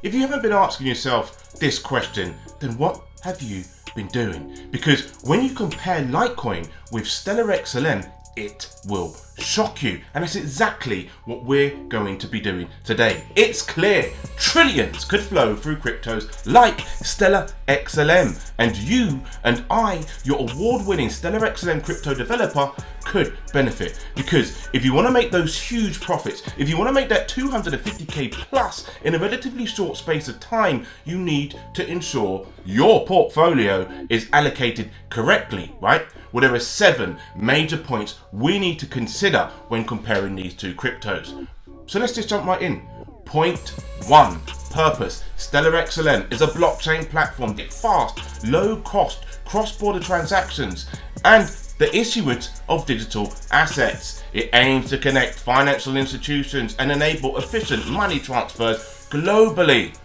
If you haven't been asking yourself this question, then what have you been doing? Because when you compare Litecoin with Stellar XLM, it will shock you. And that's exactly what we're going to be doing today. It's clear trillions could flow through cryptos like Stellar XLM. And you and I, your award-winning Stellar XLM crypto developer, could benefit. Because if you want to make those huge profits, if you want to make that 250k plus in a relatively short space of time, you need to ensure your portfolio is allocated correctly, right? Well, there are 7 major points we need to consider when comparing these two cryptos. So let's just jump right in. Point 1, purpose. Stellar XLM is a blockchain platform that fast, low cost, cross-border transactions and the issuance of digital assets. It aims to connect financial institutions and enable efficient money transfers globally.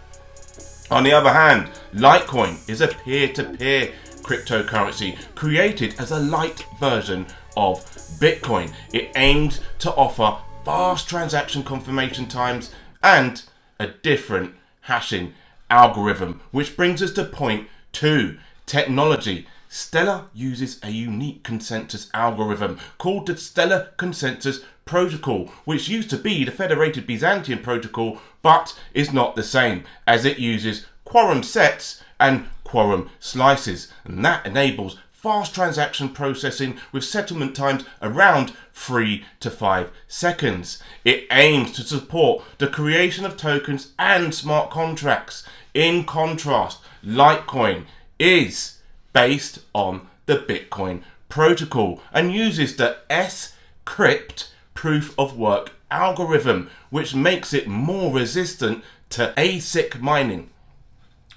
On the other hand, Litecoin is a peer-to-peer cryptocurrency created as a light version of Bitcoin. It aims to offer fast transaction confirmation times and a different hashing algorithm, which brings us to point 2, technology. Stellar uses a unique consensus algorithm called the Stellar Consensus Protocol, which used to be the Federated Byzantine Protocol, but is not the same, as it uses quorum sets and quorum slices, and that enables fast transaction processing with settlement times around 3 to 5 seconds. It aims to support the creation of tokens and smart contracts. In contrast, Litecoin is based on the Bitcoin protocol and uses the S-crypt proof of work algorithm, which makes it more resistant to ASIC mining.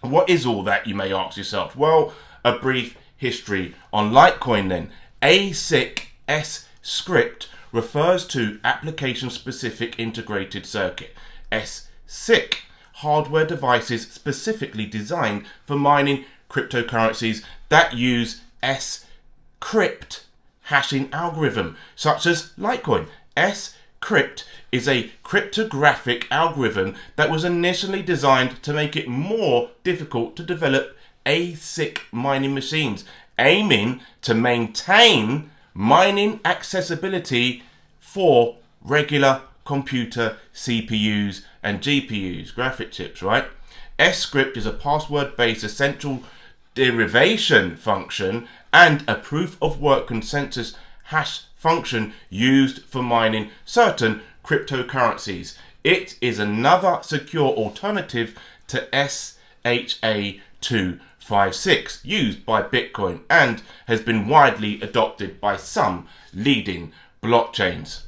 What is all that, you may ask yourself? Well, a brief history on Litecoin then. ASIC S-script refers to application-specific integrated circuit. S-SIC, hardware devices specifically designed for mining cryptocurrencies that use S-crypt hashing algorithm, such as Litecoin. S-crypt is a cryptographic algorithm that was initially designed to make it more difficult to develop ASIC mining machines, aiming to maintain mining accessibility for regular computer CPUs and GPUs, graphic chips, right? S-script is a password-based essential derivation function and a proof of work consensus hash function used for mining certain cryptocurrencies. It is another secure alternative to SHA-256 used by Bitcoin and has been widely adopted by some leading blockchains.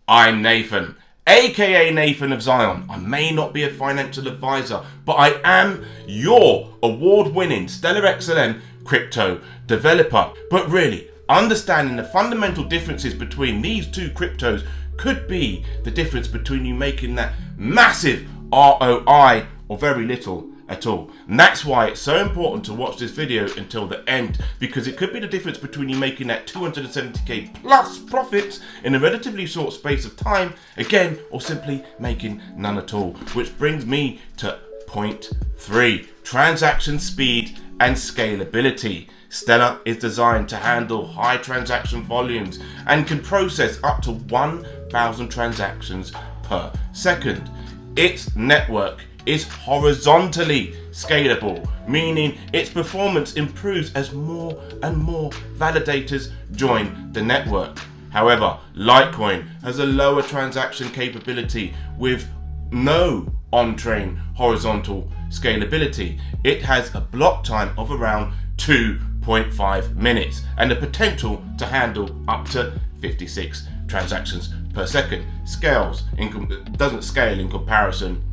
I'm Nathan, aka Nathan of Zion. I may not be a financial advisor, but I am your award-winning Stellar XLM crypto developer. But really, understanding the fundamental differences between these two cryptos could be the difference between you making that massive ROI or very little at all. And that's why it's so important to watch this video until the end, because it could be the difference between you making that 270k plus profits in a relatively short space of time, again, or simply making none at all. Which brings me to point 3, transaction speed and scalability. Stellar is designed to handle high transaction volumes and can process up to 1,000 transactions per second. Its network is horizontally scalable, meaning its performance improves as more and more validators join the network. However, Litecoin has a lower transaction capability with no on-chain horizontal scalability. It has a block time of around 2.5 minutes and the potential to handle up to 56 transactions per second. Doesn't scale in comparison,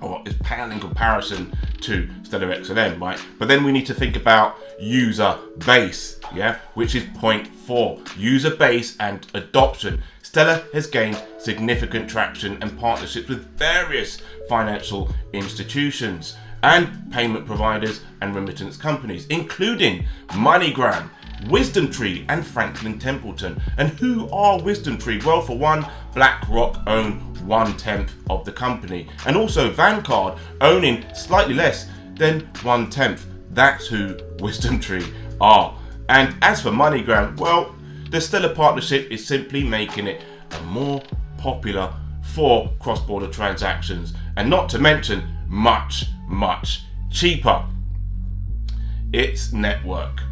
or is pale in comparison to Stellar XLM, right? But then we need to think about user base, yeah, which is point 4, user base and adoption. Stellar has gained significant traction and partnerships with various financial institutions and payment providers and remittance companies, including MoneyGram, Wisdom Tree and Franklin Templeton. And who are Wisdom Tree? Well, for one, BlackRock own 1/10 of the company, and also Vanguard owning slightly less than 1/10. That's who Wisdom Tree are. And as for MoneyGram, well, the Stellar partnership is simply making it more popular for cross-border transactions, and not to mention much cheaper. Its network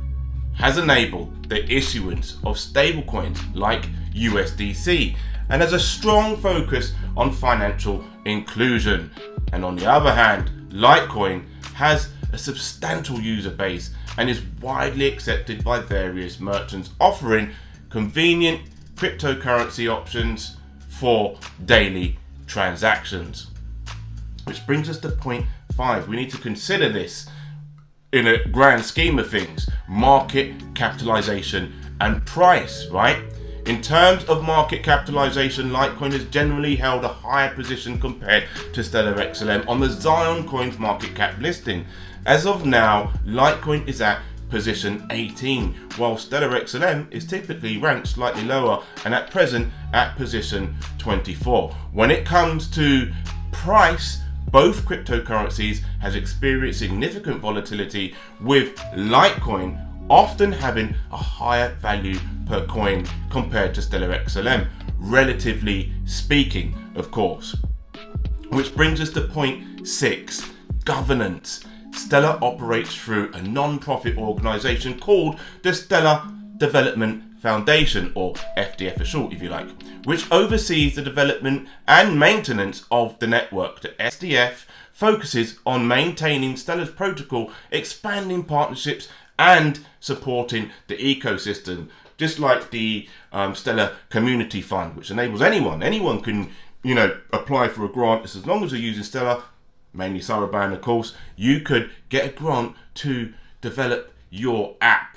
has enabled the issuance of stablecoins like USDC and has a strong focus on financial inclusion. And on the other hand, Litecoin has a substantial user base and is widely accepted by various merchants, offering convenient cryptocurrency options for daily transactions. Which brings us to point 5. We need to consider this in a grand scheme of things: market capitalization and price, right? In terms of market capitalization, Litecoin has generally held a higher position compared to Stellar XLM on the Zioncoin's market cap listing. As of now, Litecoin is at position 18, while Stellar XLM is typically ranked slightly lower and at present at position 24. When it comes to price, both cryptocurrencies has experienced significant volatility, with Litecoin often having a higher value per coin compared to Stellar XLM, relatively speaking, of course. Which brings us to point 6, governance. Stellar operates through a non-profit organization called the Stellar Development Foundation, or FDF for short if you like, which oversees the development and maintenance of the network. The SDF focuses on maintaining Stellar's protocol, expanding partnerships and supporting the ecosystem, just like the Stellar Community Fund, which enables anyone can apply for a grant. As long as you're using Stellar, mainly Saraban of course, you could get a grant to develop your app.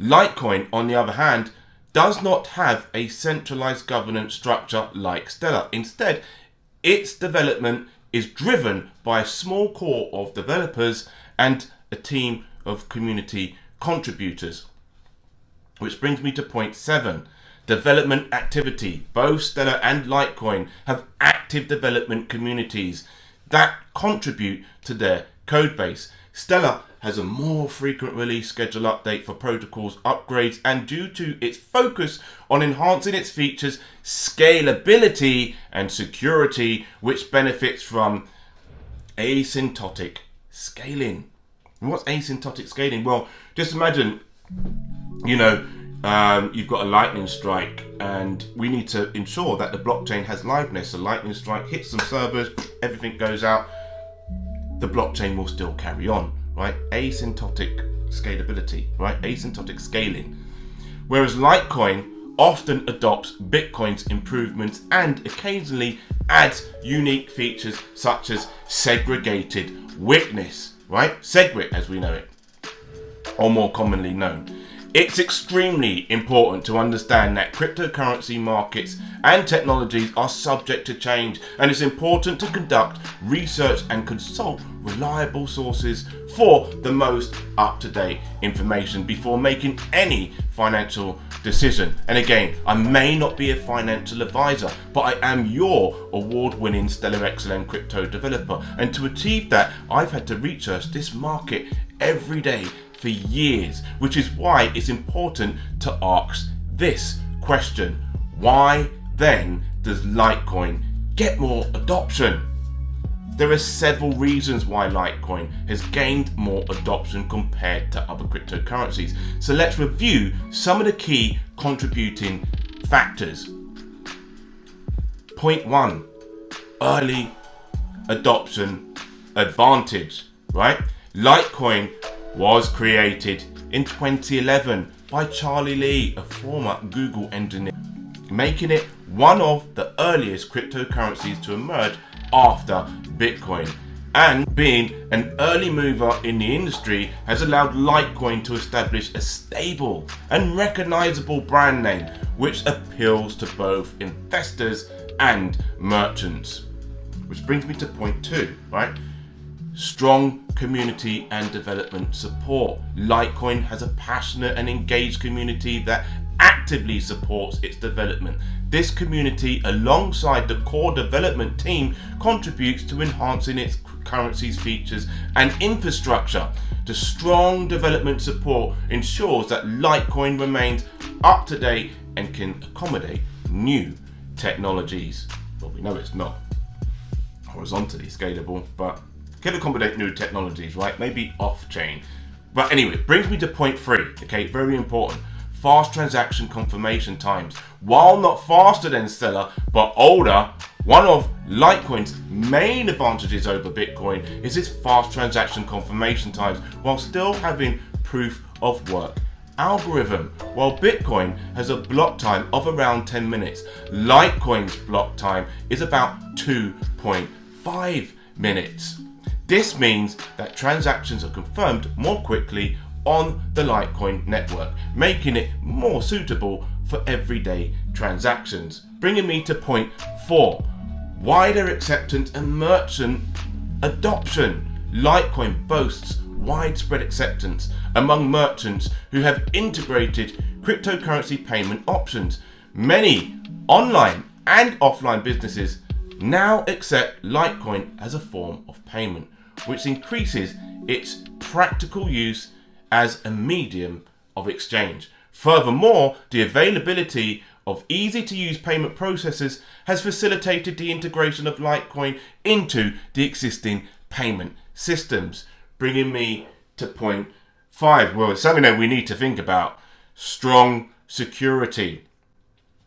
Litecoin, on the other hand, does not have a centralized governance structure like Stellar. Instead, its development is driven by a small core of developers and a team of community contributors. Which brings me to point 7, development activity. Both Stellar and Litecoin have active development communities that contribute to their code base. Stellar has a more frequent release schedule update for protocols upgrades, and due to its focus on enhancing its features, scalability and security, which benefits from asymptotic scaling. And what's asymptotic scaling? Well, just imagine, you've got a lightning strike, and we need to ensure that the blockchain has liveness. A lightning strike hits some servers, everything goes out, the blockchain will still carry on, right? Asymptotic scalability, right? Asymptotic scaling. Whereas Litecoin often adopts Bitcoin's improvements and occasionally adds unique features such as segregated witness, right? SegWit as we know it, or more commonly known. It's extremely important to understand that cryptocurrency markets and technologies are subject to change, and it's important to conduct research and consult reliable sources for the most up-to-date information before making any financial decision. And again, I may not be a financial advisor, but I am your award-winning Stellar XLM crypto developer, and to achieve that, I've had to research this market every day for years, which is why it's important to ask this question: why then does Litecoin get more adoption? There are several reasons why Litecoin has gained more adoption compared to other cryptocurrencies. So let's review some of the key contributing factors. Point 1, early adoption advantage, right? Litecoin was created in 2011 by Charlie Lee, a former Google engineer, making it one of the earliest cryptocurrencies to emerge after Bitcoin. And being an early mover in the industry has allowed Litecoin to establish a stable and recognizable brand name which appeals to both investors and merchants. Which brings me to point 2, right? strong community and development support. Litecoin has a passionate and engaged community that actively supports its development. This community, alongside the core development team, contributes to enhancing its currency's features and infrastructure. The strong development support ensures that Litecoin remains up to date and can accommodate new technologies. Well, we know it's not horizontally scalable, but can accommodate new technologies, right? Maybe off-chain. But anyway, brings me to point 3, okay? Very important. Fast transaction confirmation times. While not faster than Stellar, but older, one of Litecoin's main advantages over Bitcoin is its fast transaction confirmation times, while still having proof of work algorithm. While Bitcoin has a block time of around 10 minutes, Litecoin's block time is about 2.5 minutes. This means that transactions are confirmed more quickly on the Litecoin network, making it more suitable for everyday transactions. Bringing me to point 4, wider acceptance and merchant adoption. Litecoin boasts widespread acceptance among merchants who have integrated cryptocurrency payment options. Many online and offline businesses now accept Litecoin as a form of payment, which increases its practical use as a medium of exchange. Furthermore, the availability of easy-to-use payment processors has facilitated the integration of Litecoin into the existing payment systems. Bringing me to point 5. Well, it's something that we need to think about. Strong security.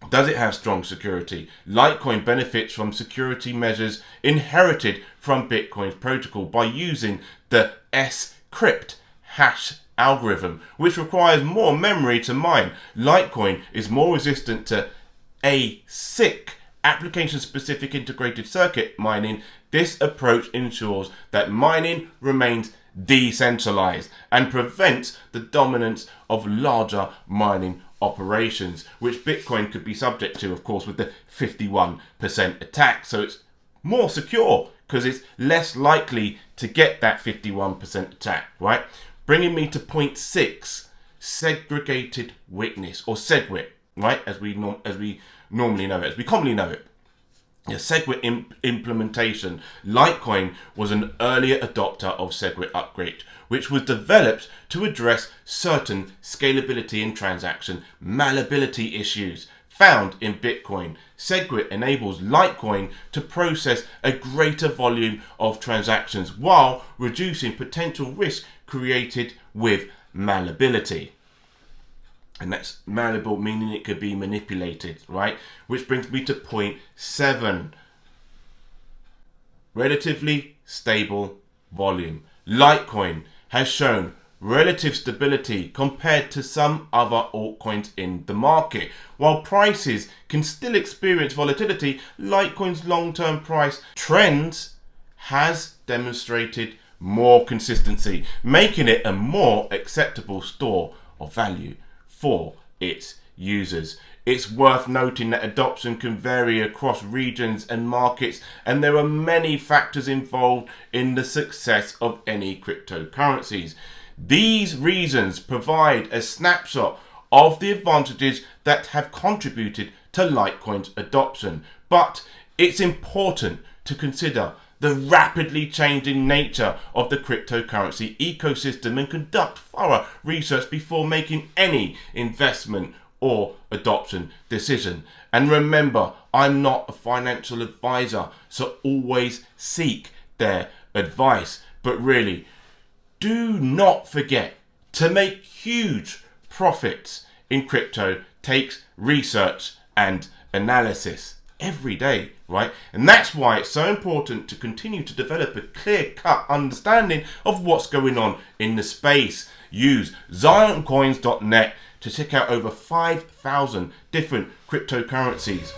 Does it have strong security? Litecoin benefits from security measures inherited from Bitcoin's protocol by using the S-crypt hash algorithm, which requires more memory to mine. Litecoin is more resistant to ASIC, application-specific integrated circuit mining. This approach ensures that mining remains decentralized and prevents the dominance of larger mining operations, which Bitcoin could be subject to, of course, with the 51% attack. So it's more secure because it's less likely to get that 51% attack, right? Bringing me to point 6, segregated witness, or SegWit, right? As we normally know it, as we commonly know it. Yeah, SegWit implementation. Litecoin was an earlier adopter of SegWit upgrade, which was developed to address certain scalability and transaction malleability issues found in Bitcoin. SegWit enables Litecoin to process a greater volume of transactions while reducing potential risk created with malleability. And that's malleable, meaning it could be manipulated, right? Which brings me to point 7. Relatively stable volume. Litecoin has shown relative stability compared to some other altcoins in the market. While prices can still experience volatility, Litecoin's long-term price trends has demonstrated more consistency, making it a more acceptable store of value for its users. It's worth noting that adoption can vary across regions and markets, and there are many factors involved in the success of any cryptocurrencies. These reasons provide a snapshot of the advantages that have contributed to Litecoin's adoption, but it's important to consider the rapidly changing nature of the cryptocurrency ecosystem and conduct thorough research before making any investment or adoption decision. And remember, I'm not a financial advisor, so always seek their advice. But really, do not forget to make huge profits in crypto takes research and analysis every day, right? And that's why it's so important to continue to develop a clear-cut understanding of what's going on in the space. Use Zioncoins.net to check out over 5,000 different cryptocurrencies.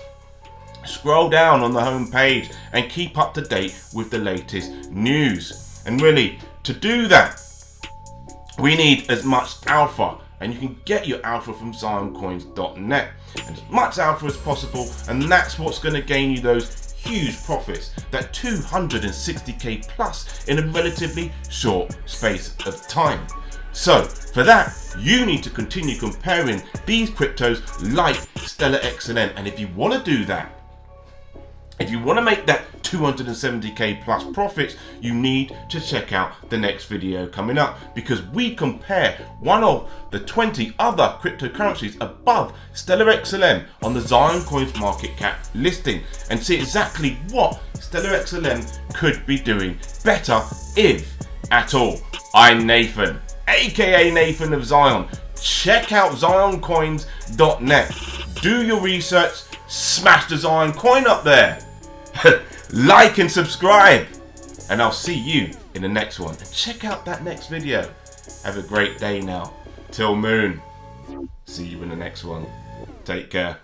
Scroll down on the home page and keep up to date with the latest news. And really, to do that, we need as much alpha, and you can get your alpha from Zioncoins.net, and as much alpha as possible, and that's what's going to gain you those huge profits, that 260k plus in a relatively short space of time. So for that, you need to continue comparing these cryptos like Stellar XLM. And if you want to do that, if you want to make that 270k plus profits, you need to check out the next video coming up, because we compare one of the 20 other cryptocurrencies above Stellar XLM on the Zioncoin's market cap listing and see exactly what Stellar XLM could be doing better, if at all. I'm Nathan, aka Nathan of Zion. Check out zioncoins.net. Do your research, smash the Zion coin up there. Like and subscribe, and I'll see you in the next one. And check out that next video. Have a great day now. Till moon. See you in the next one. Take care.